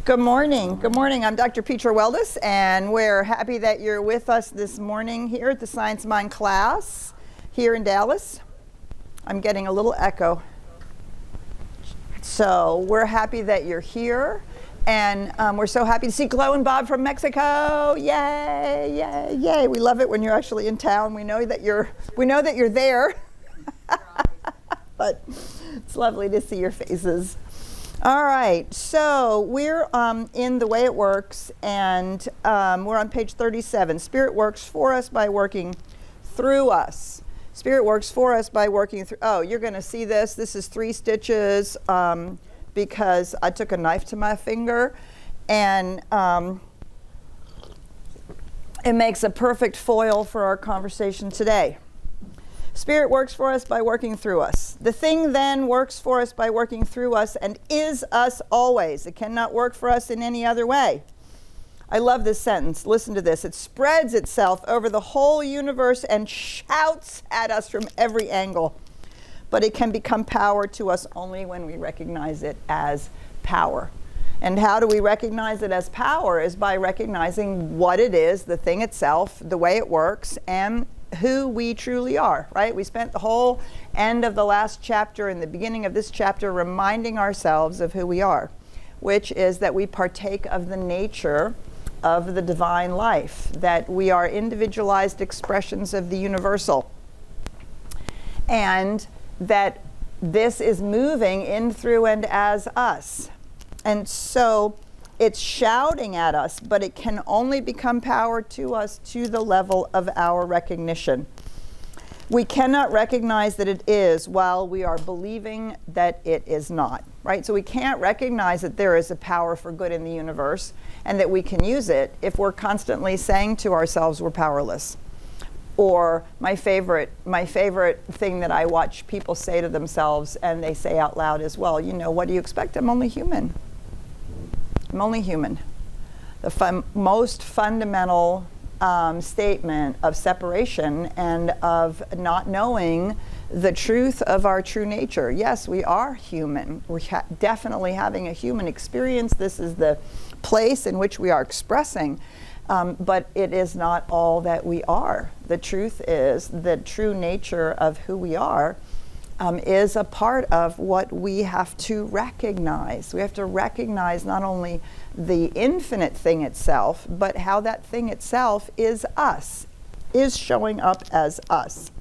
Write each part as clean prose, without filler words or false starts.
Good morning. Good morning. I'm Dr. Petra Weldis, and we're happy that you're with us this morning here at the Science Mind class here in Dallas. I'm getting a little echo. So we're happy that you're here, and we're so happy to see Chloe and Bob from Mexico. Yay, yay, yay. We love it when you're actually in town. We know that you're there. But it's lovely to see your faces. All right, so we're in The Way It Works, and we're on page 37. Spirit works for us by working through us. Spirit works for us by working through. Oh, you're going to see this. This is 3 stitches because I took a knife to my finger, and it makes a perfect foil for our conversation today. Spirit works for us by working through us. The thing then works for us by working through us and is us always. It cannot work for us in any other way. I love this sentence. Listen to this. It spreads itself over the whole universe and shouts at us from every angle. But it can become power to us only when we recognize it as power. And how do we recognize it as power? Is by recognizing what it is, the thing itself, the way it works, and who we truly are, right? We spent the whole end of the last chapter and the beginning of this chapter reminding ourselves of who we are, which is that we partake of the nature of the divine life, that we are individualized expressions of the universal, and that this is moving in, through, and as us. And so it's shouting at us, but it can only become power to us to the level of our recognition. We cannot recognize that it is while we are believing that it is not, right? So we can't recognize that there is a power for good in the universe and that we can use it if we're constantly saying to ourselves we're powerless. Or my favorite thing that I watch people say to themselves, and they say out loud as well, you know, what do you expect? I'm only human. I'm only human. The most fundamental statement of separation and of not knowing the truth of our true nature. Yes, we are human. We're definitely having a human experience. This is the place in which we are expressing, but it is not all that we are. The truth is the true nature of who we are is a part of what we have to recognize. We have to recognize not only the infinite thing itself, but how that thing itself is us, is showing up as us.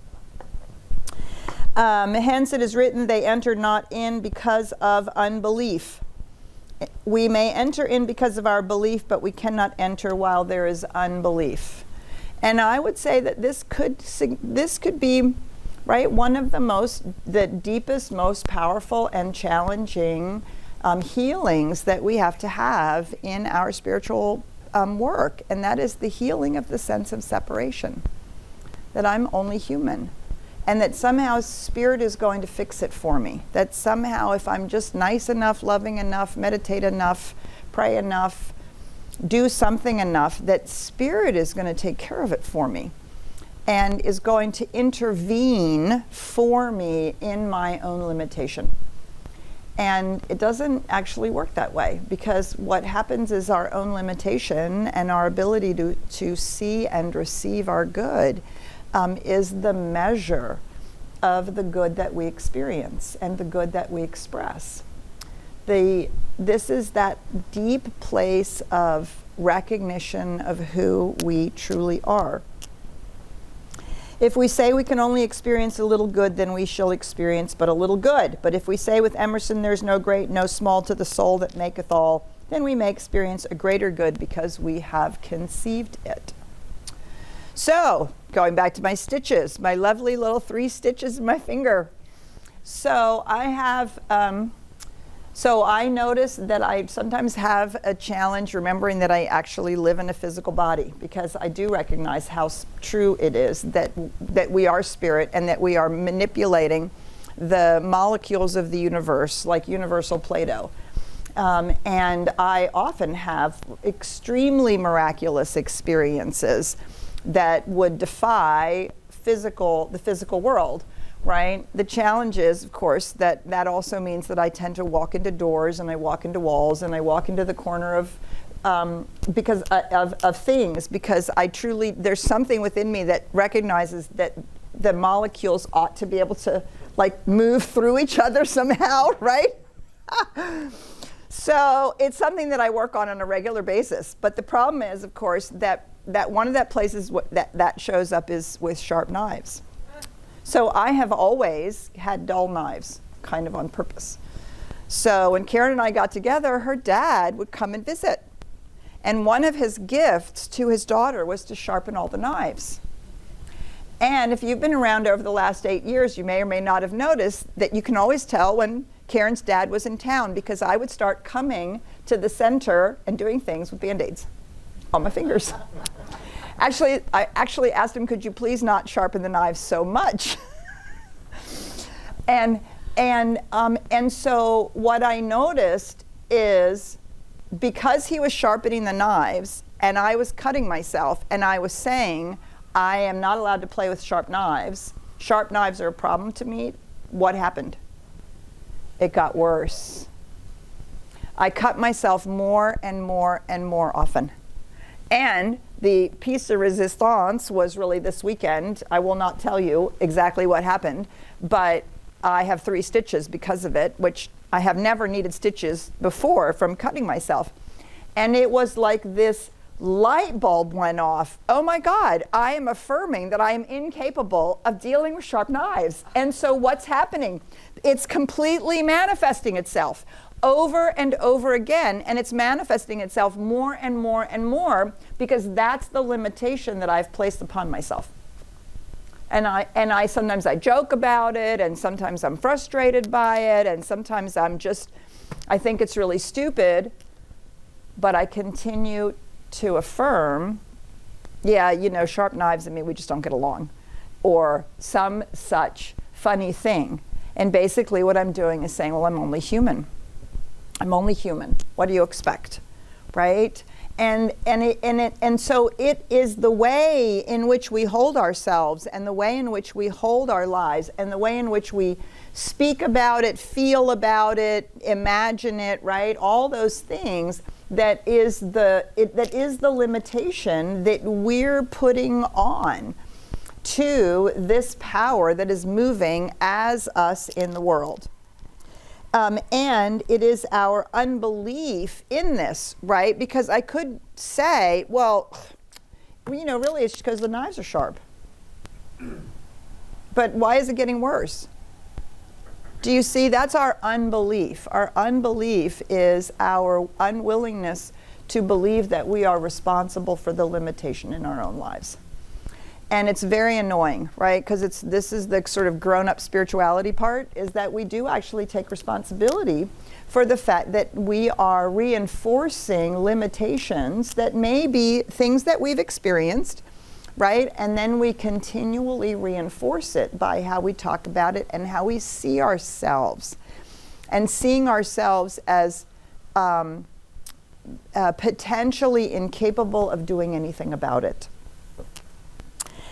Hence it is written, they enter not in because of unbelief. We may enter in because of our belief, but we cannot enter while there is unbelief. And I would say that this could be, right, one of the deepest, most powerful and challenging healings that we have to have in our spiritual work, and that is the healing of the sense of separation, that I'm only human, and that somehow spirit is going to fix it for me, that somehow if I'm just nice enough, loving enough, meditate enough, pray enough, do something enough, that spirit is going to take care of it for me and is going to intervene for me in my own limitation. And it doesn't actually work that way, because what happens is our own limitation and our ability to see and receive our good is the measure of the good that we experience and the good that we express. This is that deep place of recognition of who we truly are. If we say we can only experience a little good, then we shall experience but a little good. But if we say with Emerson, there's no great, no small to the soul that maketh all, then we may experience a greater good because we have conceived it. So, going back to my stitches, my lovely little 3 stitches in my finger. So I have, so I notice that I sometimes have a challenge remembering that I actually live in a physical body, because I do recognize how true it is that we are spirit and that we are manipulating the molecules of the universe like universal Play-Doh. And I often have extremely miraculous experiences that would defy the physical world, right? The challenge is, of course, that also means that I tend to walk into doors and I walk into walls and I walk into the corner of things, because I truly, there's something within me that recognizes that the molecules ought to be able to like move through each other somehow, right? So it's something that I work on a regular basis. But the problem is, of course, that one of the places that shows up is with sharp knives. So I have always had dull knives, kind of on purpose. So when Karen and I got together, her dad would come and visit. And one of his gifts to his daughter was to sharpen all the knives. And if you've been around over the last 8 years, you may or may not have noticed that you can always tell when Karen's dad was in town, because I would start coming to the center and doing things with Band-Aids on my fingers. I actually asked him, could you please not sharpen the knives so much? And so what I noticed is, because he was sharpening the knives and I was cutting myself and I was saying, I am not allowed to play with sharp knives. Sharp knives are a problem to me. What happened? It got worse. I cut myself more and more and more often. And the piece de resistance was really this weekend. I will not tell you exactly what happened, but I have 3 stitches because of it, which I have never needed stitches before from cutting myself. And it was like this light bulb went off. Oh my God, I am affirming that I am incapable of dealing with sharp knives. And so what's happening? It's completely manifesting itself over and over again, and it's manifesting itself more and more and more, because that's the limitation that I've placed upon myself. And I sometimes I joke about it, and sometimes I'm frustrated by it, and sometimes I think it's really stupid, but I continue to affirm, yeah, sharp knives and me, we just don't get along, or some such funny thing. And basically what I'm doing is saying, well, I'm only human. I'm only human. What do you expect, right? And so it is the way in which we hold ourselves, and the way in which we hold our lives, and the way in which we speak about it, feel about it, imagine it, right? All those things that is the limitation that we're putting on to this power that is moving as us in the world. And it is our unbelief in this, right? Because I could say, well, really it's because the knives are sharp. But why is it getting worse? Do you see? That's our unbelief. Our unbelief is our unwillingness to believe that we are responsible for the limitation in our own lives. And it's very annoying, right? Because this is the sort of grown-up spirituality part, is that we do actually take responsibility for the fact that we are reinforcing limitations that may be things that we've experienced, right? And then we continually reinforce it by how we talk about it and how we see ourselves. And seeing ourselves as potentially incapable of doing anything about it.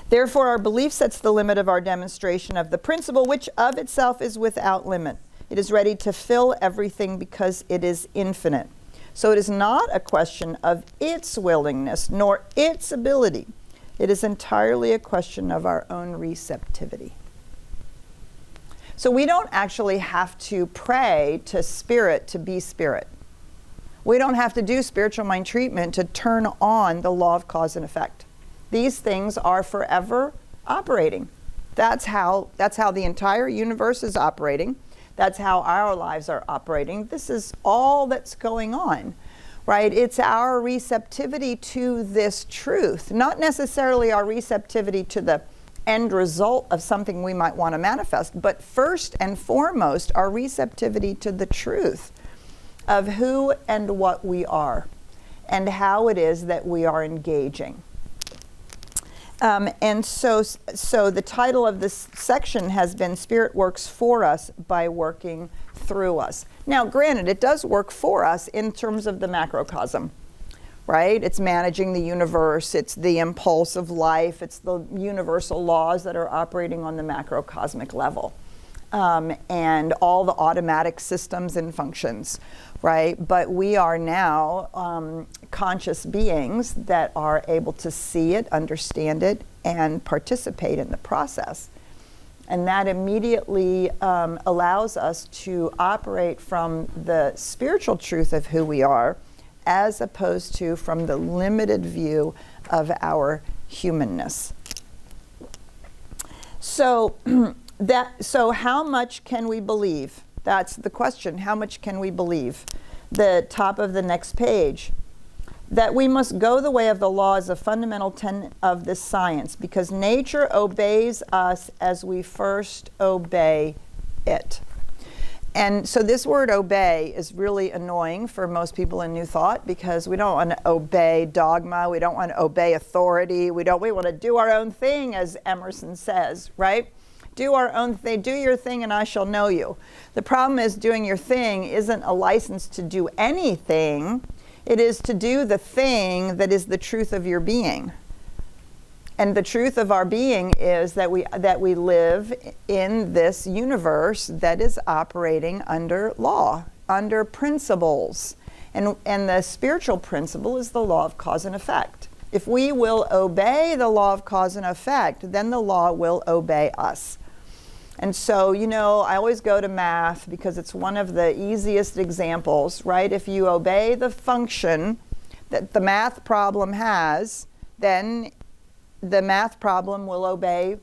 Therefore, our belief sets the limit of our demonstration of the principle, which of itself is without limit. It is ready to fill everything because it is infinite. So it is not a question of its willingness, nor its ability. It is entirely a question of our own receptivity. So we don't actually have to pray to spirit to be spirit. We don't have to do spiritual mind treatment to turn on the law of cause and effect. These things are forever operating. That's how the entire universe is operating. That's how our lives are operating. This is all that's going on, right? It's our receptivity to this truth, not necessarily our receptivity to the end result of something we might want to manifest, but first and foremost, our receptivity to the truth of who and what we are and how it is that we are engaging. And so the title of this section has been Spirit Works for Us by Working Through Us. Now, granted, it does work for us in terms of the macrocosm, right? It's managing the universe, it's the impulse of life, it's the universal laws that are operating on the macrocosmic level. And all the automatic systems and functions, right? But we are now conscious beings that are able to see it, understand it, and participate in the process. And that immediately allows us to operate from the spiritual truth of who we are, as opposed to from the limited view of our humanness. So, so how much can we believe? That's the question. How much can we believe? The top of the next page. That we must go the way of the law is a fundamental tenet of this science, because nature obeys us as we first obey it. And so this word obey is really annoying for most people in New Thought, because we don't want to obey dogma, we don't want to obey authority, we want to do our own thing, as Emerson says, right? Do our own thing, do your thing and I shall know you. The problem is doing your thing isn't a license to do anything. It is to do the thing that is the truth of your being. And the truth of our being is that we live in this universe that is operating under law, under principles. And the spiritual principle is the law of cause and effect. If we will obey the law of cause and effect, then the law will obey us. And so, I always go to math because it's one of the easiest examples, right? If you obey the function that the math problem has, then the math problem will obey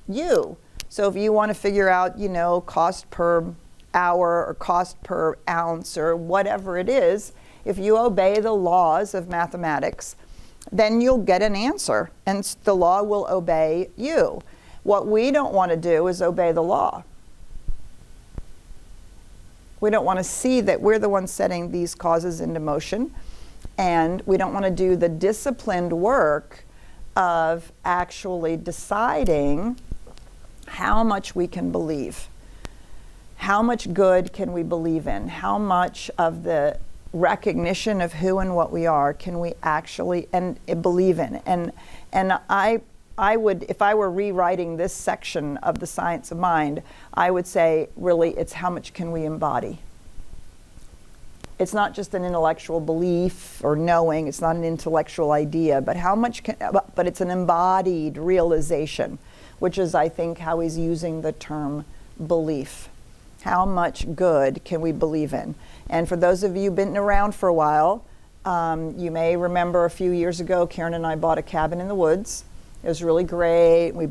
you. So if you want to figure out, cost per hour or cost per ounce or whatever it is, if you obey the laws of mathematics, then you'll get an answer and the law will obey you. What we don't want to do is obey the law. We don't want to see that we're the ones setting these causes into motion, and we don't want to do the disciplined work of actually deciding how much we can believe. How much good can we believe in? How much of the recognition of who and what we are can we actually believe in? And I would, if I were rewriting this section of the science of mind, I would say, really, it's how much can we embody? It's not just an intellectual belief or knowing, it's not an intellectual idea, but but it's an embodied realization, which is, I think, how he's using the term belief. How much good can we believe in? And for those of you who've been around for a while, you may remember a few years ago, Karen and I bought a cabin in the woods. It was really great. We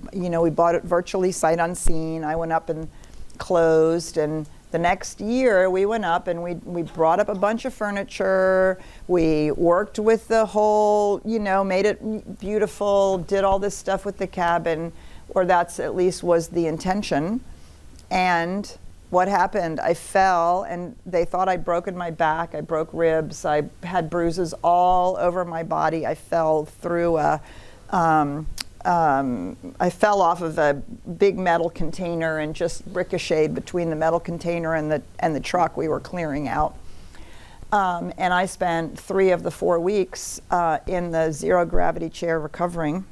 bought it virtually sight unseen. I went up and closed, and the next year we went up and we brought up a bunch of furniture. We worked with the whole, made it beautiful, did all this stuff with the cabin, or that's at least was the intention. And what happened? I fell, and they thought I'd broken my back. I broke ribs. I had bruises all over my body. I fell through I fell off of a big metal container and just ricocheted between the metal container and the truck we were clearing out. And I spent 3 of the 4 weeks in the zero gravity chair recovering,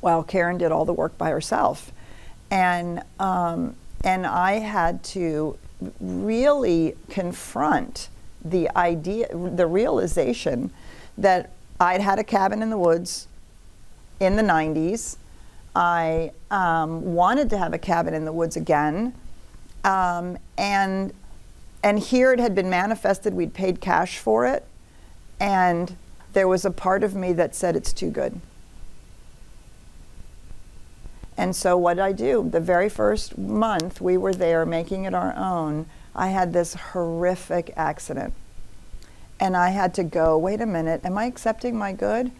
while Karen did all the work by herself. And I had to really confront the realization that I'd had a cabin in the woods in the 90s. I wanted to have a cabin in the woods again. And here it had been manifested, we'd paid cash for it. And there was a part of me that said it's too good. And so what did I do? The very first month we were there making it our own, I had this horrific accident. And I had to go, wait a minute, am I accepting my good?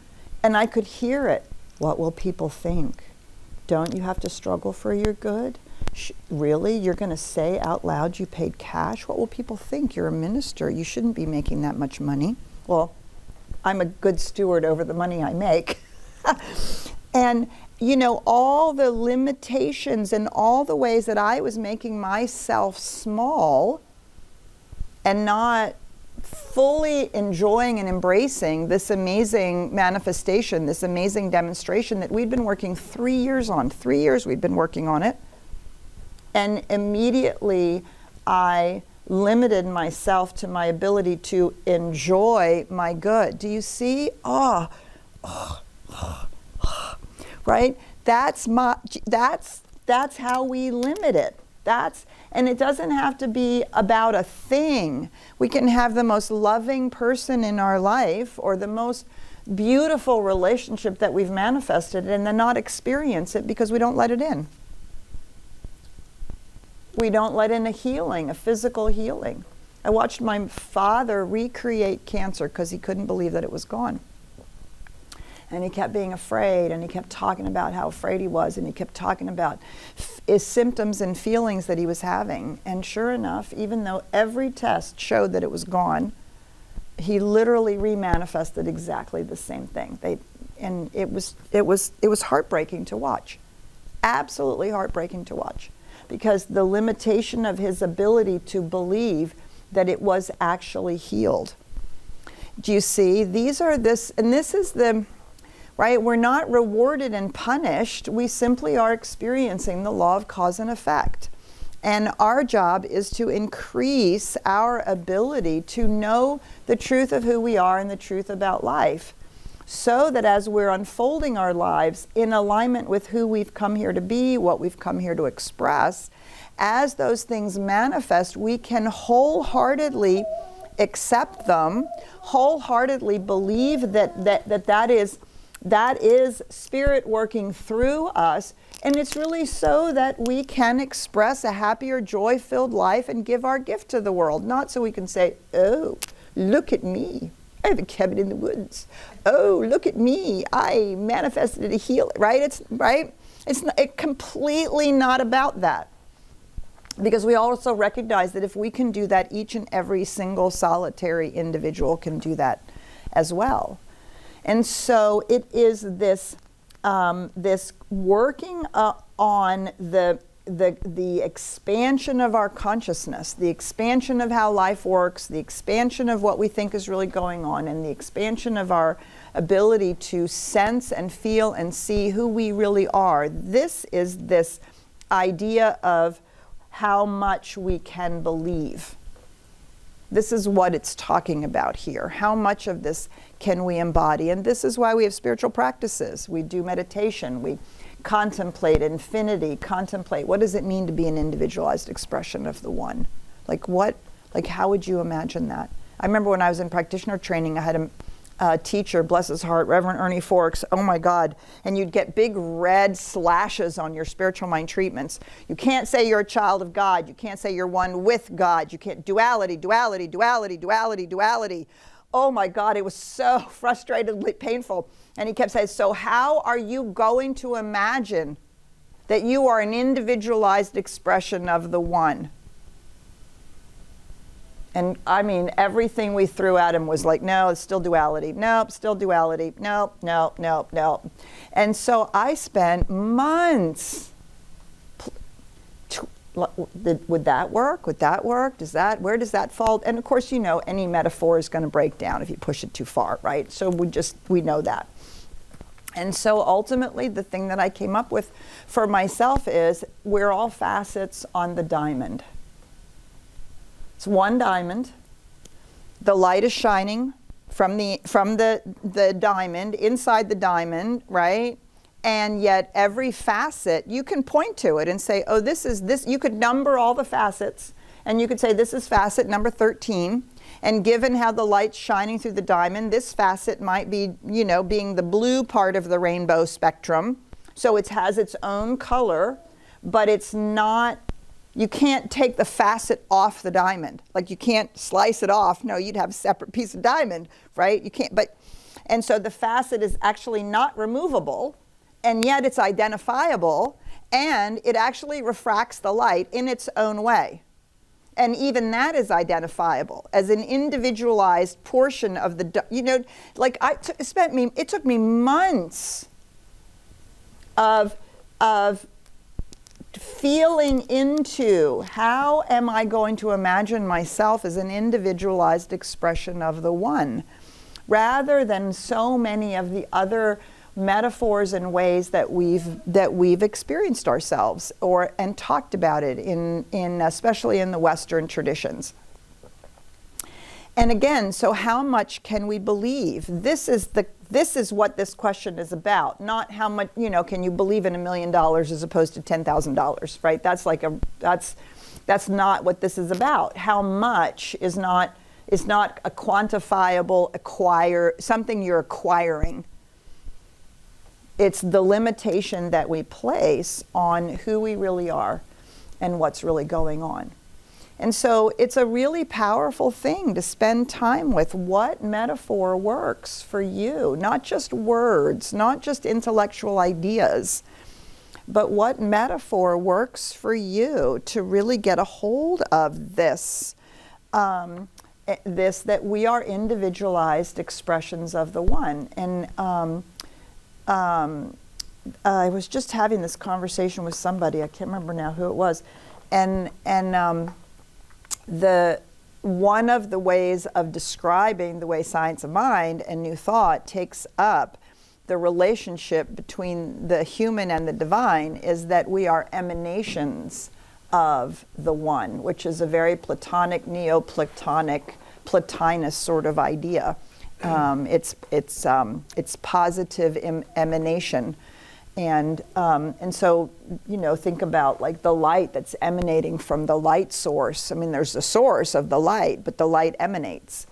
And I could hear it. What will people think? Don't you have to struggle for your good? Really? You're going to say out loud you paid cash? What will people think? You're a minister. You shouldn't be making that much money. Well, I'm a good steward over the money I make. And, all the limitations and all the ways that I was making myself small and not fully enjoying and embracing this amazing manifestation, this amazing demonstration that we'd been working 3 years on. 3 years we'd been working on it. And immediately I limited myself to my ability to enjoy my good. Do you see? Right? That's how we limit it. And it doesn't have to be about a thing. We can have the most loving person in our life or the most beautiful relationship that we've manifested and then not experience it because we don't let it in. We don't let in a healing, a physical healing. I watched my father recreate cancer because he couldn't believe that it was gone. And he kept being afraid, and he kept talking about how afraid he was, and he kept talking about his symptoms and feelings that he was having. And sure enough, even though every test showed that it was gone, he literally remanifested exactly the same thing. And it was heartbreaking to watch. Absolutely heartbreaking to watch. Because the limitation of his ability to believe that it was actually healed. Do you see? This is the, right? We're not rewarded and punished. We simply are experiencing the law of cause and effect. And our job is to increase our ability to know the truth of who we are and the truth about life. So that as we're unfolding our lives in alignment with who we've come here to be, what we've come here to express, as those things manifest, we can wholeheartedly accept them, wholeheartedly believe that is spirit working through us, and it's really so that we can express a happier, joy-filled life and give our gift to the world, not so we can say, oh, look at me. I have a cabin in the woods. Oh, look at me. I manifested a healing, right? It's completely not about that. Because we also recognize that if we can do that, each and every single solitary individual can do that as well. And so it is this working on the expansion of our consciousness, the expansion of how life works, the expansion of what we think is really going on, and the expansion of our ability to sense and feel and see who we really are. This is this idea of how much we can believe. This is what it's talking about here. How much of this can we embody? And this is why we have spiritual practices. We do meditation. We contemplate infinity, contemplate what does it mean to be an individualized expression of the one? How would you imagine that? I remember when I was in practitioner training, I had a teacher, bless his heart, Reverend Ernie Forks, oh my God, and you'd get big red slashes on your spiritual mind treatments. You can't say you're a child of God. You can't say you're one with God. You can't, duality. Oh my God, it was so frustratingly painful. And he kept saying, so how are you going to imagine that you are an individualized expression of the one? And I mean, everything we threw at him was like, no, it's still duality. Nope, still duality. Nope. And so I spent months. Would that work? Would that work? Where does that fall? And of course, any metaphor is going to break down if you push it too far, right? So we know that. And so ultimately, the thing that I came up with for myself is we're all facets on the diamond. It's one diamond. The light is shining from the diamond, inside the diamond, right? And yet every facet, you can point to it and say, oh, this is this. You could number all the facets, and you could say this is facet number 13. And given how the light's shining through the diamond, this facet might be, being the blue part of the rainbow spectrum. So it has its own color, but it's not, you can't take the facet off the diamond. Like you can't slice it off. No, you'd have a separate piece of diamond, right? You can't, and so the facet is actually not removable, and yet it's identifiable, and it actually refracts the light in its own way. And even that is identifiable as an individualized portion of the, it took me months of feeling into how am I going to imagine myself as an individualized expression of the one, rather than so many of the other metaphors and ways that we've experienced ourselves and talked about it in especially in the Western traditions. And again, so how much can we believe? This is what this question is about, not how much, can you believe in $1 million as opposed to $10,000, right? That's not what this is about. How much is not a quantifiable something you're acquiring. It's the limitation that we place on who we really are and what's really going on. And so it's a really powerful thing to spend time with what metaphor works for you, not just words, not just intellectual ideas, but what metaphor works for you to really get a hold of this, that we are individualized expressions of the one. And I was just having this conversation with somebody, I can't remember now who it was, and one of the ways of describing the way Science of Mind and New Thought takes up the relationship between the human and the divine is that we are emanations of the one, which is a very Platonic, Neoplatonic, Plotinus sort of idea. It's positive emanation. And so, think about like the light that's emanating from the light source. I mean, there's the source of the light, but the light emanates.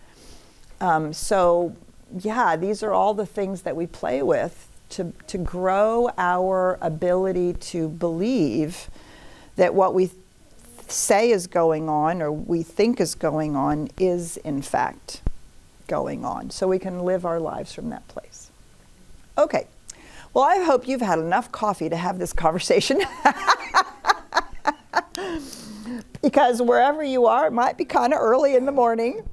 So, yeah, these are all the things that we play with to grow our ability to believe that what we say is going on or we think is going on is, in fact, going on. So we can live our lives from that place. Okay. Well, I hope you've had enough coffee to have this conversation. Because wherever you are, it might be kind of early in the morning.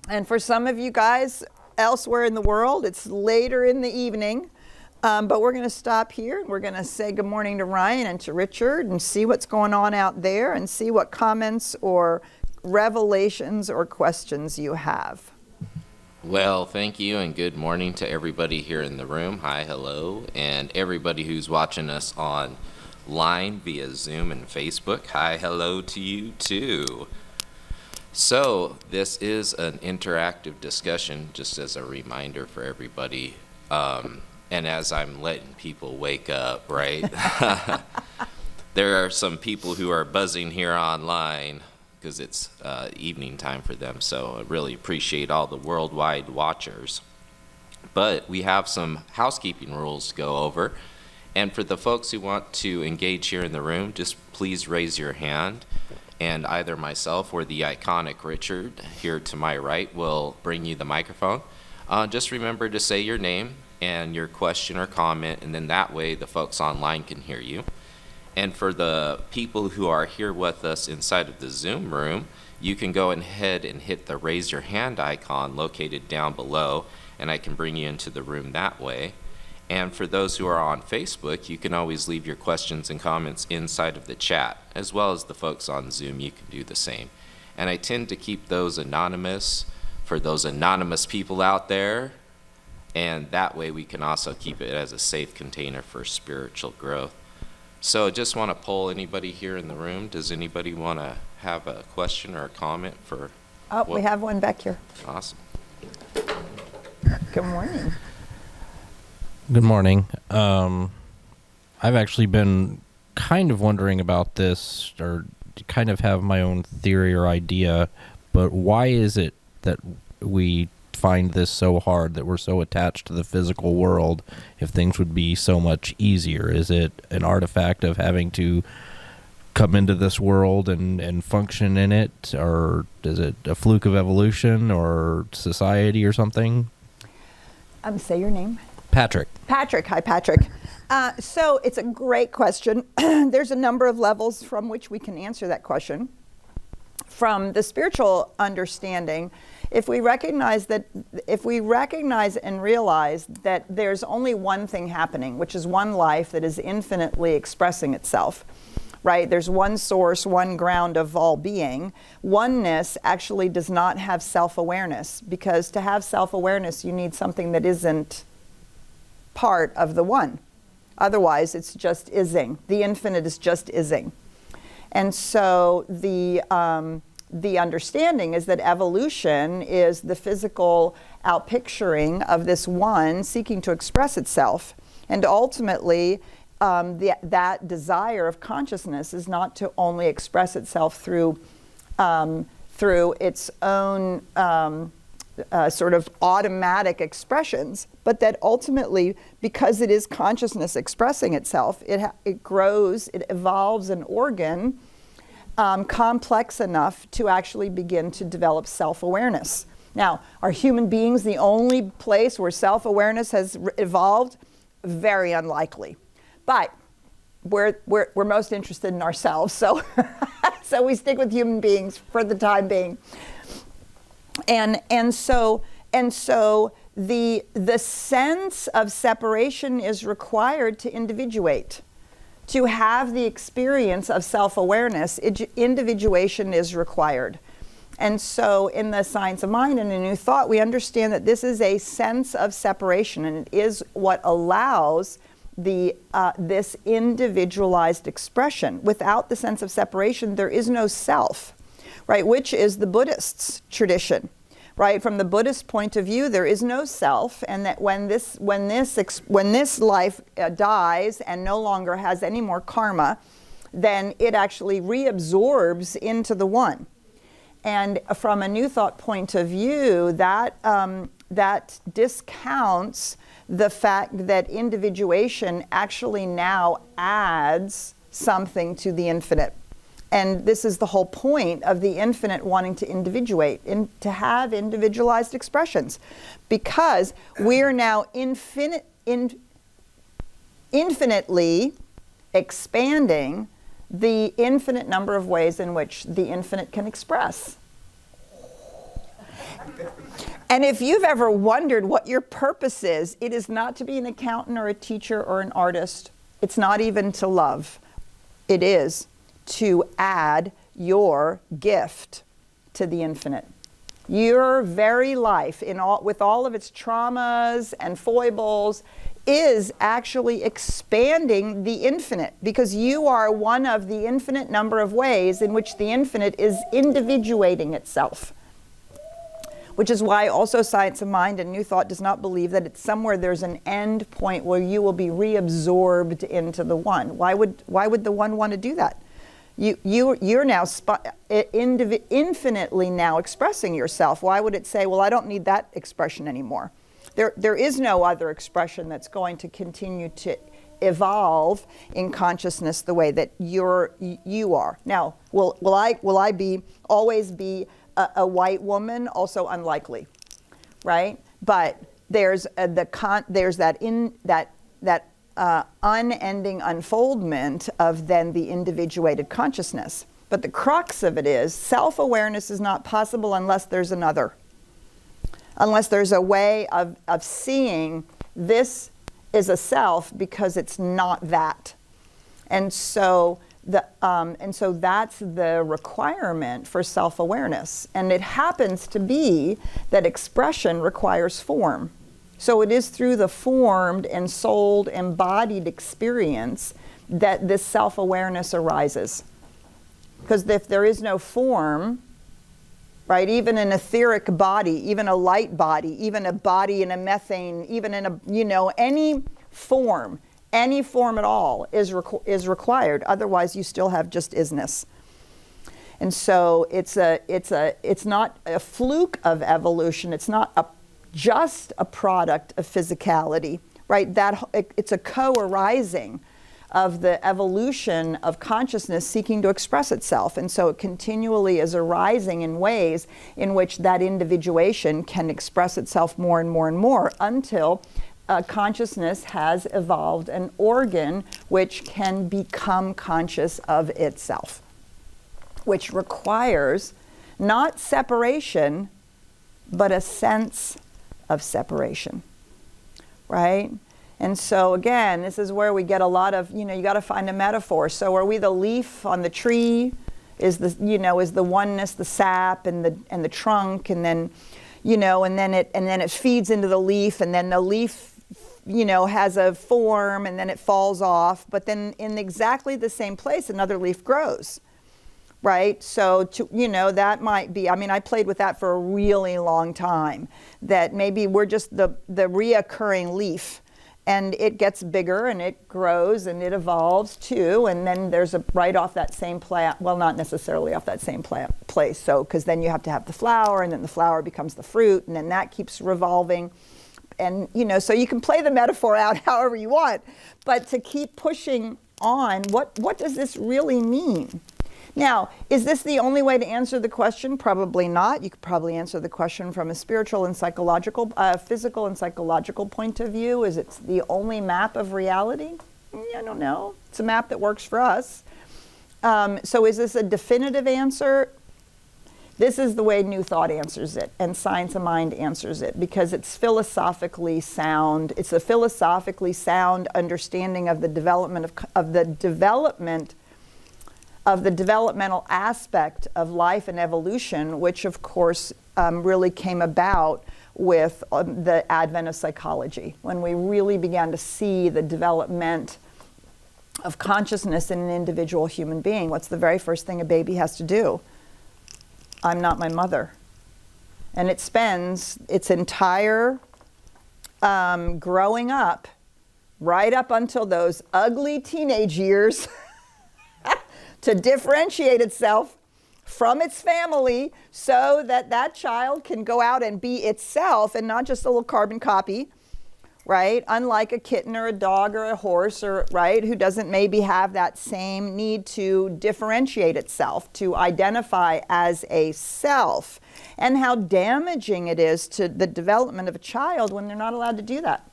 And for some of you guys elsewhere in the world, it's later in the evening. But we're going to stop here and we're going to say good morning to Ryan and to Richard and see what's going on out there and see what comments or revelations or questions you have. Well, thank you and good morning to everybody here in the room. Hi, hello, and everybody who's watching us online via Zoom and Facebook. Hi, hello to you too. So this is an interactive discussion, just as a reminder for everybody. And as I'm letting people wake up, right? There are some people who are buzzing here online because it's evening time for them, so I really appreciate all the worldwide watchers. But we have some housekeeping rules to go over, and for the folks who want to engage here in the room, just please raise your hand, and either myself or the iconic Richard here to my right will bring you the microphone. Just remember to say your name and your question or comment, and then that way the folks online can hear you. And for the people who are here with us inside of the Zoom room, you can go ahead and hit the raise your hand icon located down below, and I can bring you into the room that way. And for those who are on Facebook, you can always leave your questions and comments inside of the chat, as well as the folks on Zoom, you can do the same. And I tend to keep those anonymous for those anonymous people out there, and that way we can also keep it as a safe container for spiritual growth. So just want to poll anybody here in the room. Does anybody want to have a question or a comment for? Oh, we have one back here. Awesome. Good morning. Good morning. I've actually been kind of wondering about this, or kind of have my own theory or idea, but why is it that we find this so hard, that we're so attached to the physical world if things would be so much easier? Is it an artifact of having to come into this world and function in it, or is it a fluke of evolution or society or something? Say your name. Patrick. Patrick. Hi, Patrick. So it's a great question. There's a number of levels from which we can answer that question. From the spiritual understanding, if we recognize and realize that there's only one thing happening, which is one life that is infinitely expressing itself, right? There's one source, one ground of all being. Oneness actually does not have self-awareness, because to have self-awareness, you need something that isn't part of the one. Otherwise, it's just ising. The infinite is just ising. And so the understanding is that evolution is the physical outpicturing of this one seeking to express itself. And ultimately, that desire of consciousness is not to only express itself through its own sort of automatic expressions, but that ultimately, because it is consciousness expressing itself, it grows, it evolves an organ complex enough to actually begin to develop self-awareness. Now, are human beings the only place where self-awareness has evolved? Very unlikely. But we're most interested in ourselves, so so we stick with human beings for the time being. And so the sense of separation is required to individuate. To have the experience of self-awareness, individuation is required. And so in the Science of Mind and in New Thought, we understand that this is a sense of separation, and it is what allows this individualized expression. Without the sense of separation, there is no self, right? Which is the Buddhist's tradition, right? From the Buddhist point of view, there is no self, and that when this life dies and no longer has any more karma, then it actually reabsorbs into the one. And from a New Thought point of view, that discounts the fact that individuation actually now adds something to the infinite. And this is the whole point of the infinite wanting to individuate, to have individualized expressions, because we're now infinitely expanding the infinite number of ways in which the infinite can express. And if you've ever wondered what your purpose is, it is not to be an accountant or a teacher or an artist. It's not even to love. It is to add your gift to the infinite. Your very life, with all of its traumas and foibles, is actually expanding the infinite, because you are one of the infinite number of ways in which the infinite is individuating itself. Which is why also Science of Mind and New Thought does not believe that it's somewhere there's an end point where you will be reabsorbed into the one. Why would the one want to do that? You're now infinitely now expressing yourself. Why would it say, well, I don't need that expression anymore? There is no other expression that's going to continue to evolve in consciousness the way that you are. Now, will I always be a white woman? Also unlikely, right? But there's that unending unfoldment of then the individuated consciousness. But the crux of it is self-awareness is not possible unless there's another. Unless there's a way of seeing this is a self because it's not that. And so that's the requirement for self-awareness. And it happens to be that expression requires form. So it is through the formed and souled, embodied experience that this self-awareness arises. Because if there is no form, right, even an etheric body, even a light body, even a body in a methane, even in any form at all is required. Otherwise, you still have just isness. And so it's not a fluke of evolution. It's not just a product of physicality, right? It's a co-arising of the evolution of consciousness seeking to express itself. And so it continually is arising in ways in which that individuation can express itself more and more and more until consciousness has evolved an organ which can become conscious of itself, which requires not separation, but a sense of separation, right? And so again, this is where we get a lot of, you got to find a metaphor. So are we the leaf on the tree? Is the oneness, the sap and the trunk, and then, and then it feeds into the leaf, and then the leaf, has a form, and then it falls off. But then in exactly the same place, another leaf grows, right? So, that might be, I played with that for a really long time, that maybe we're just the reoccurring leaf, and it gets bigger and it grows and it evolves too. And then there's right off that same plant, well, not necessarily off that same place. So, because then you have to have the flower, and then the flower becomes the fruit, and then that keeps revolving. And, so you can play the metaphor out however you want, but to keep pushing on, what does this really mean? Now, is this the only way to answer the question? Probably not. You could probably answer the question from a spiritual and psychological, physical and psychological point of view. Is it the only map of reality? I don't know. It's a map that works for us. So is this a definitive answer? This is the way New Thought answers it, and Science of Mind answers it, because it's philosophically sound. It's a philosophically sound understanding of the development of the developmental aspect of life and evolution, which of course really came about with the advent of psychology, when we really began to see the development of consciousness in an individual human being. What's the very first thing a baby has to do? I'm not my mother. And it spends its entire growing up, right up until those ugly teenage years, to differentiate itself from its family, so that that child can go out and be itself and not just a little carbon copy, right? Unlike a kitten or a dog or a horse, or right, who doesn't maybe have that same need to differentiate itself, to identify as a self, and how damaging it is to the development of a child when they're not allowed to do that.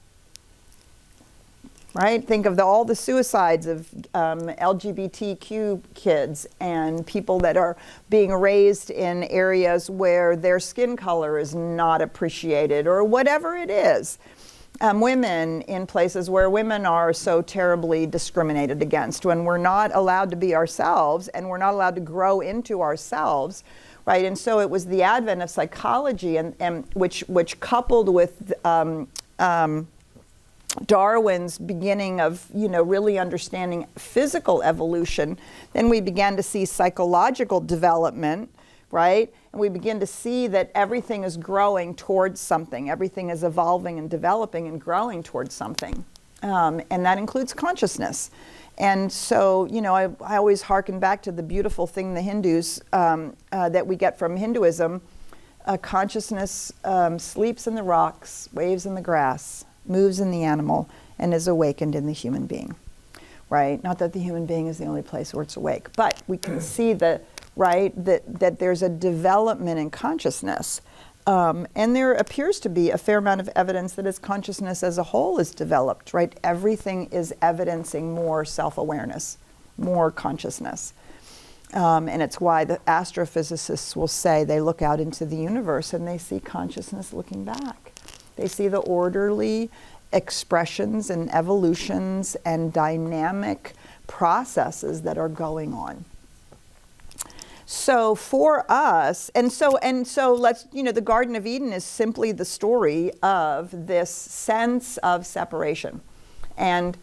Right? Think of all the suicides of LGBTQ kids and people that are being raised in areas where their skin color is not appreciated, or whatever it is. Women in places where women are so terribly discriminated against, when we're not allowed to be ourselves and we're not allowed to grow into ourselves. Right? And so it was the advent of psychology, and which coupled with Darwin's beginning of, really understanding physical evolution, then we began to see psychological development, right? And we begin to see that everything is growing towards something. Everything is evolving and developing and growing towards something. And that includes consciousness. And so, I always hearken back to the beautiful thing the Hindus, that we get from Hinduism. Consciousness sleeps in the rocks, waves in the grass, moves in the animal, and is awakened in the human being, right? Not that the human being is the only place where it's awake, but we can see that there's a development in consciousness. And there appears to be a fair amount of evidence that as consciousness as a whole is developed, right? Everything is evidencing more self-awareness, more consciousness. And it's why the astrophysicists will say they look out into the universe and they see consciousness looking back. They see the orderly expressions and evolutions and dynamic processes that are going on. So for us, and so let's, the Garden of Eden is simply the story of this sense of separation. And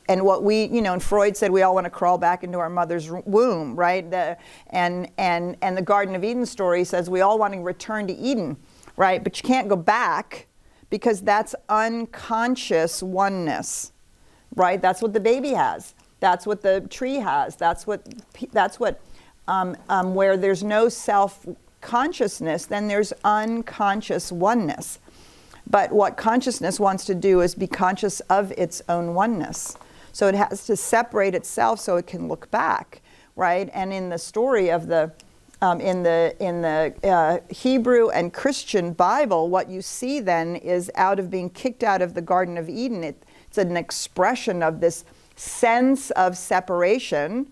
what we, and Freud said we all want to crawl back into our mother's womb, right? And the Garden of Eden story says we all want to return to Eden, right? But you can't go back, because that's unconscious oneness, right? That's what the baby has. That's what the tree has. That's what where there's no self-consciousness, then there's unconscious oneness. But what consciousness wants to do is be conscious of its own oneness. So it has to separate itself so it can look back, right? And in the story of the in the Hebrew and Christian Bible, what you see then is, out of being kicked out of the Garden of Eden, it's an expression of this sense of separation,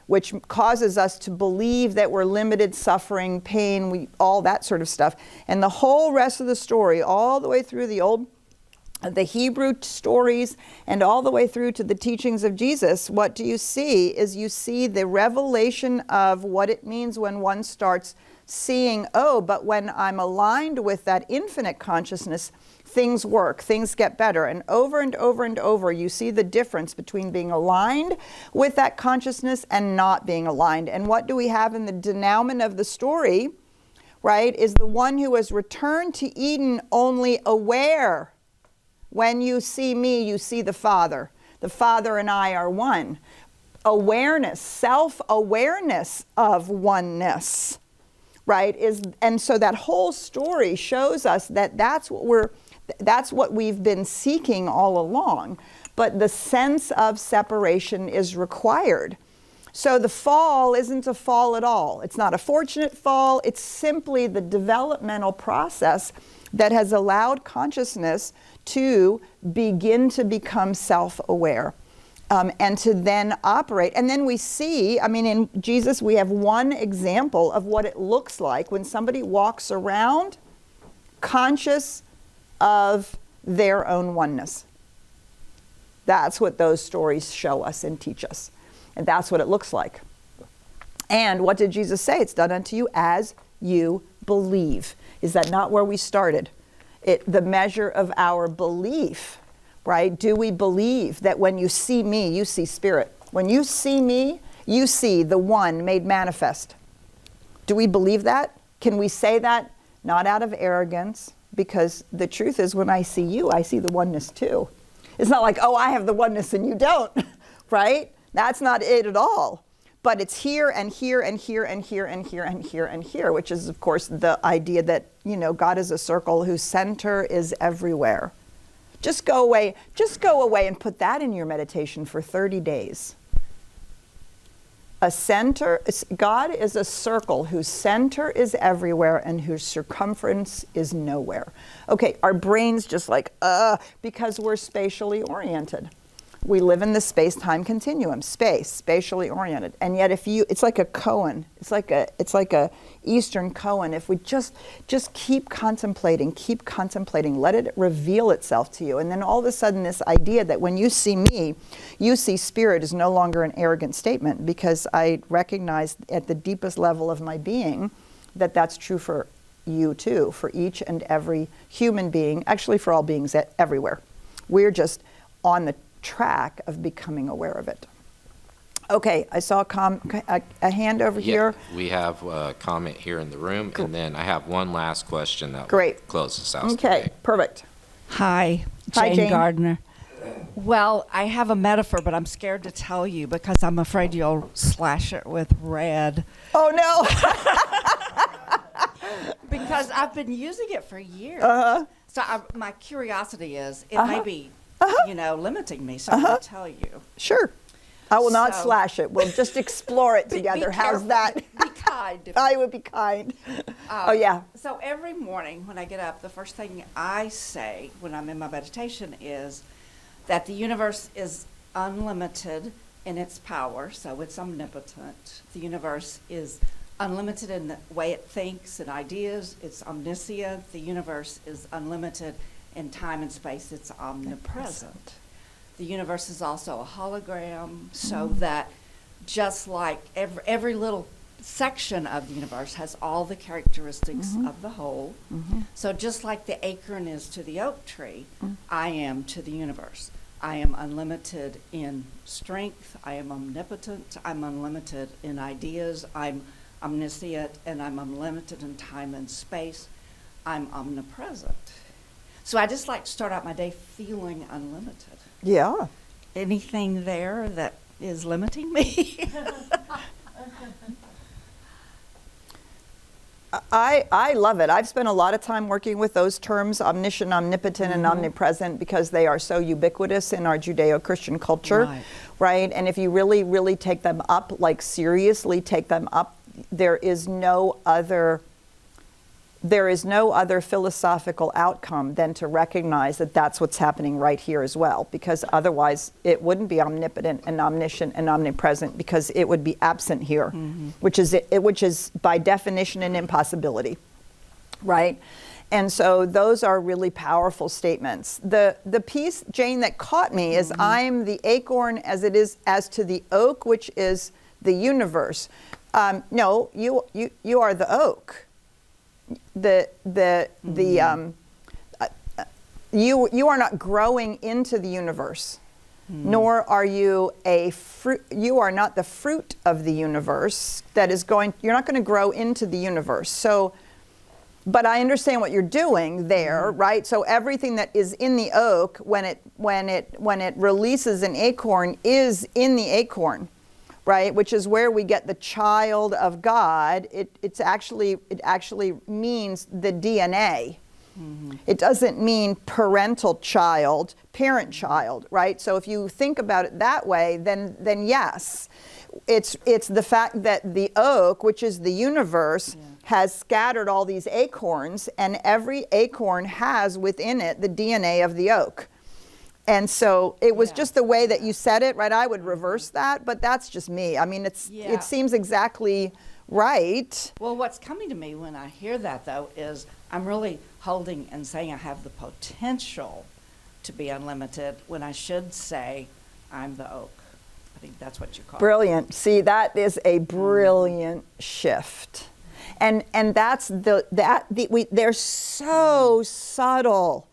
which causes us to believe that we're limited, suffering, pain, all that sort of stuff. And the whole rest of the story, all the way through the Hebrew stories and all the way through to the teachings of Jesus, what do you see is you see the revelation of what it means when one starts seeing, oh, but when I'm aligned with that infinite consciousness, things work, things get better. And over and over and over, you see the difference between being aligned with that consciousness and not being aligned. And what do we have in the denouement of the story, right, is the one who has returned to Eden only aware. When you see me, you see the Father. The Father and I are one. Awareness, self-awareness of oneness, right? And so that whole story shows us that that's what we've been seeking all along. But the sense of separation is required. So the fall isn't a fall at all. It's not a fortunate fall. It's simply the developmental process that has allowed consciousness to begin to become self-aware and to then operate. And then we see, I mean, in Jesus, we have one example of what it looks like when somebody walks around conscious of their own oneness. That's what those stories show us and teach us. And that's what it looks like. And what did Jesus say? It's done unto you as you believe. Is that not where we started? The measure of our belief, right? Do we believe that when you see me, you see spirit? When you see me, you see the one made manifest. Do we believe that? Can we say that? Not out of arrogance, because the truth is when I see you, I see the oneness too. It's not like, oh, I have the oneness and you don't, right? That's not it at all. But it's here and here and here and here and here and here and here, which is, of course, the idea that, you know, God is a circle whose center is everywhere. Just go away and put that in your meditation for 30 days. God is a circle whose center is everywhere and whose circumference is nowhere. Okay, our brains just like, because we're spatially oriented. We live in the space-time continuum, spatially oriented. And yet it's like a koan. It's like a Eastern koan. If we just keep contemplating, let it reveal itself to you. And then all of a sudden this idea that when you see me, you see spirit is no longer an arrogant statement, because I recognize at the deepest level of my being that that's true for you too, for each and every human being, actually for all beings everywhere. We're just on the track of becoming aware of it. Okay, I saw a hand over here. We have a comment here in the room, and then I have one last question that will close us out. Okay, today. perfect. Hi, Jane Gardner. Well, I have a metaphor, but I'm scared to tell you because I'm afraid you'll slash it with red. Oh, no. Because I've been using it for years. So my curiosity is, it may be limiting me, so I'm going to tell you. Sure. I will not slash it. We'll just explore it together. How's that? Be kind. I would be kind. Oh, yeah. So every morning when I get up, the first thing I say when I'm in my meditation is that the universe is unlimited in its power, so it's omnipotent. The universe is unlimited in the way it thinks and ideas. It's omniscient. The universe is unlimited in time and space. It's omnipresent. The universe is also a hologram, so that just like every little section of the universe has all the characteristics of the whole. So just like the acorn is to the oak tree, I am to the universe. I am unlimited in strength. I am omnipotent. I'm unlimited in ideas. I'm omniscient, and I'm unlimited in time and space. I'm omnipresent. So I just like to start out my day feeling unlimited. Yeah. Anything there that is limiting me? I love it. I've spent a lot of time working with those terms, omniscient, omnipotent, and omnipresent, because they are so ubiquitous in our Judeo-Christian culture, right? And if you really, really take them up, like seriously take them up, there is no other there is no other philosophical outcome than to recognize that that's what's happening right here as well, because otherwise it wouldn't be omnipotent and omniscient and omnipresent, because it would be absent here, which is by definition an impossibility, right? And so those are really powerful statements. The piece, Jane, that caught me is I'm the acorn as it is as to the oak, which is the universe. No, you are the oak. You are not growing into the universe, nor are you a fruit. You are not the fruit of the universe that is going. You're not going to grow into the universe. So, but I understand what you're doing there, right? So everything that is in the oak, when it releases an acorn, is in the acorn, right? Which is where we get the child of God. It actually means the DNA. It doesn't mean parental child, parent child, right? So if you think about it that way, then yes, it's the fact that the oak, which is the universe, has scattered all these acorns, and every acorn has within it the DNA of the oak. And so it was just the way that you said it, right? I would reverse that, but that's just me. I mean, it seems exactly right. Well, what's coming to me when I hear that, though, is I'm really holding and saying I have the potential to be unlimited when I should say I'm the oak. I think that's what you call it. Brilliant. See, that is a brilliant shift. And that's they're so subtle.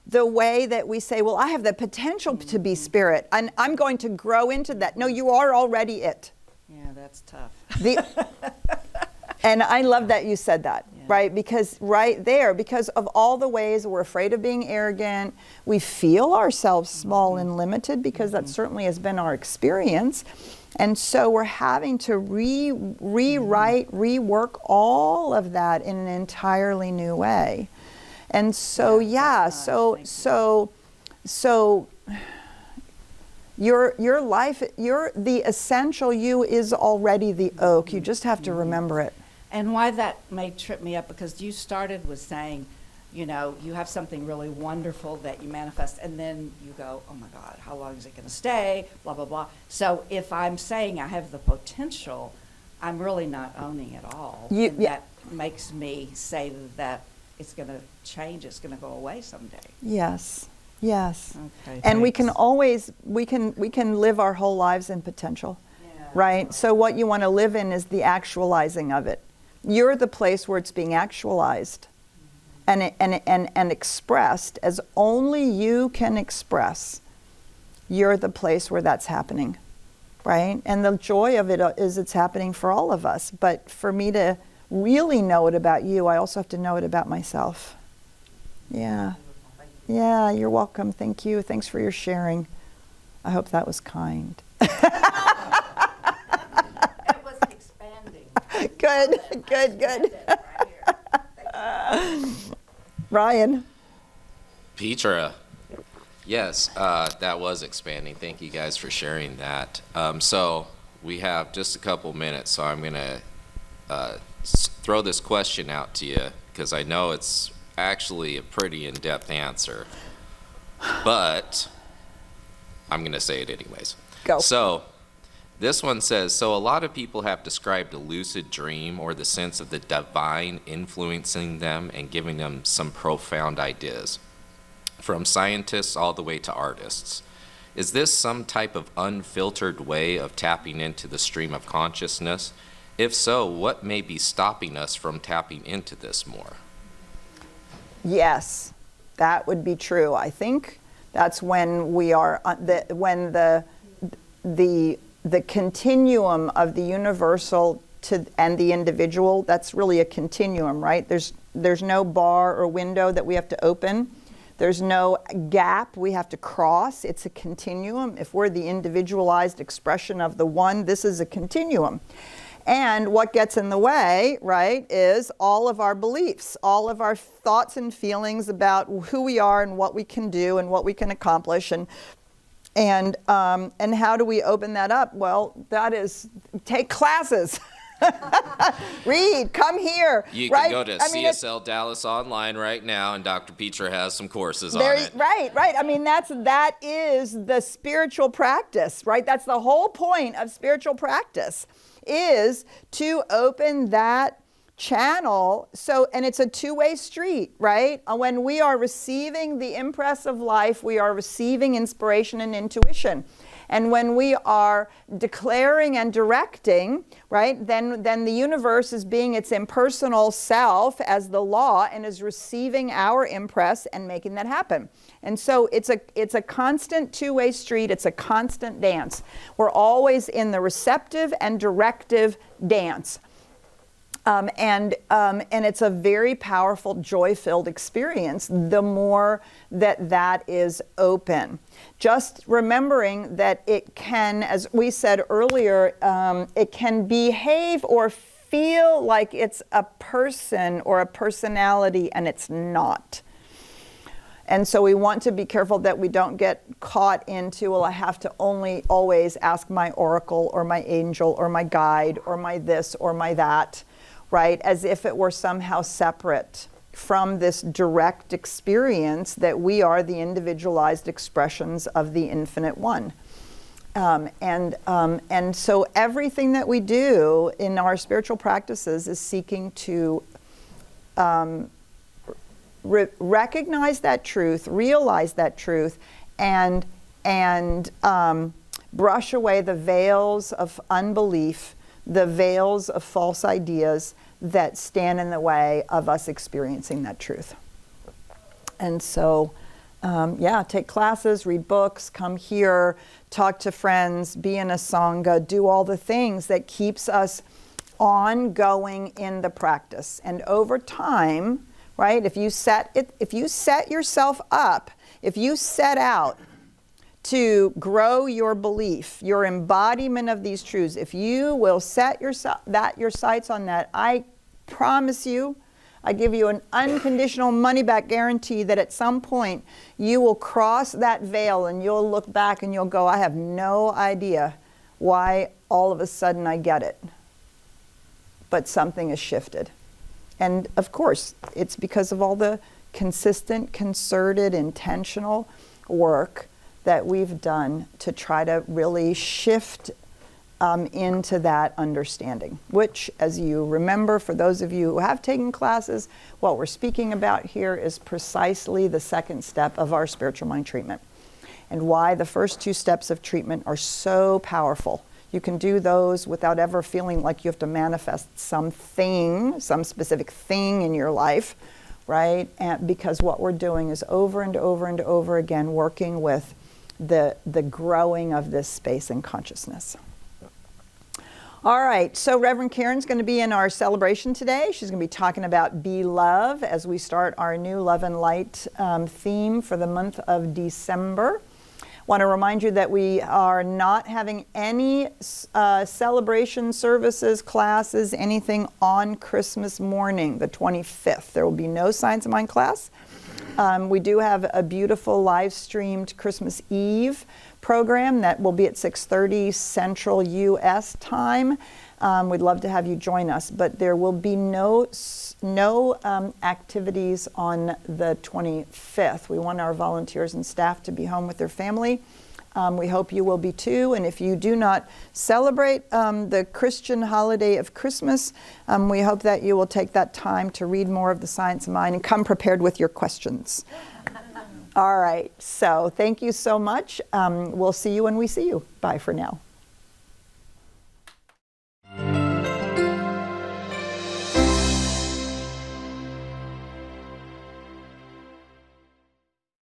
The way that we say, well, I have the potential to be spirit, and I'm going to grow into that. No, you are already it. Yeah, that's tough. And I love that you said that, right? Because right there, because of all the ways we're afraid of being arrogant, we feel ourselves small and limited, because that certainly has been our experience. And so we're having to rewrite, rework all of that in an entirely new way. And so, so your life, the essential you is already the oak. You just have to remember it. And why that may trip me up, because you started with saying, you know, you have something really wonderful that you manifest, and then you go, oh my God, how long is it going to stay? Blah, blah, blah. So if I'm saying I have the potential, I'm really not owning it all. That makes me say that it's going to change, it's going to go away someday. Yes. Okay, and thanks. we can always, we can live our whole lives in potential, right? So what you want to live in is the actualizing of it. You're the place where it's being actualized and expressed as only you can express. You're the place where that's happening, right? And the joy of it is it's happening for all of us. But for me to really know it about you, I also have to know it about myself. Yeah, you're welcome. Thank you. Thanks for your sharing. I hope that was kind. It was expanding. Good. Ryan. Petra. Yes, that was expanding. Thank you guys for sharing that. So we have just a couple minutes, so I'm going to throw this question out to you, because I know it's actually a pretty in-depth answer, but I'm going to say it anyways. Go. So this one says, so a lot of people have described a lucid dream or the sense of the divine influencing them and giving them some profound ideas, from scientists all the way to artists. Is this some type of unfiltered way of tapping into the stream of consciousness? If so, what may be stopping us from tapping into this more? Yes, that would be true. I think that's when we are when the continuum of the universal and the individual. That's really a continuum, right? There's no bar or window that we have to open. There's no gap we have to cross. It's a continuum. If we're the individualized expression of the one, this is a continuum. And what gets in the way, right, is all of our beliefs, all of our thoughts and feelings about who we are and what we can do and what we can accomplish, and how do we open that up? Well, that is take classes. Read, come here. You right? can go to CSLDallas online right now, and Dr. Petra has some courses on it. Right. I mean, that is the spiritual practice, right? That's the whole point of spiritual practice, is to open that channel. So, and it's a two-way street, right? When we are receiving the impress of life, we are receiving inspiration and intuition. And when we are declaring and directing, right, then the universe is being its impersonal self as the law and is receiving our impress and making that happen. And so it's a constant two-way street. It's a constant dance. We're always in the receptive and directive dance. And it's a very powerful, joy-filled experience the more that is open. Just remembering that it can, as we said earlier, it can behave or feel like it's a person or a personality, and it's not. And so we want to be careful that we don't get caught into, well, I have to only always ask my oracle or my angel or my guide or my this or my that, right? As if it were somehow separate from this direct experience that we are the individualized expressions of the Infinite One. And so everything that we do in our spiritual practices is seeking to recognize that truth, realize that truth, and brush away the veils of unbelief, the veils of false ideas that stand in the way of us experiencing that truth. And so, take classes, read books, come here, talk to friends, be in a sangha, do all the things that keeps us ongoing in the practice. And over time, right, if you set yourself up, if you set out to grow your belief, your embodiment of these truths, if you will set your sights on that, I promise you, I give you an unconditional money-back guarantee that at some point you will cross that veil and you'll look back and you'll go, I have no idea why all of a sudden I get it. But something has shifted. And of course, it's because of all the consistent, concerted, intentional work that we've done to try to really shift into that understanding, which, as you remember, for those of you who have taken classes, what we're speaking about here is precisely the second step of our spiritual mind treatment, and why the first two steps of treatment are so powerful. You can do those without ever feeling like you have to manifest something, some specific thing in your life, right? And because what we're doing is over and over and over again working with the growing of this space and consciousness. All right, so Reverend Karen's going to be in our celebration today. She's going to be talking about Be Love as we start our new Love and Light theme for the month of December. Want to remind you that we are not having any celebration services, classes, anything on Christmas morning, the 25th. There will be no Science of Mind class. We do have a beautiful live-streamed Christmas Eve program that will be at 6:30 Central U.S. time. We'd love to have you join us, but there will be no activities on the 25th. We want our volunteers and staff to be home with their family. We hope you will be too, and if you do not celebrate the Christian holiday of Christmas, we hope that you will take that time to read more of the Science of Mind and come prepared with your questions. All right, so thank you so much. We'll see you when we see you. Bye for now.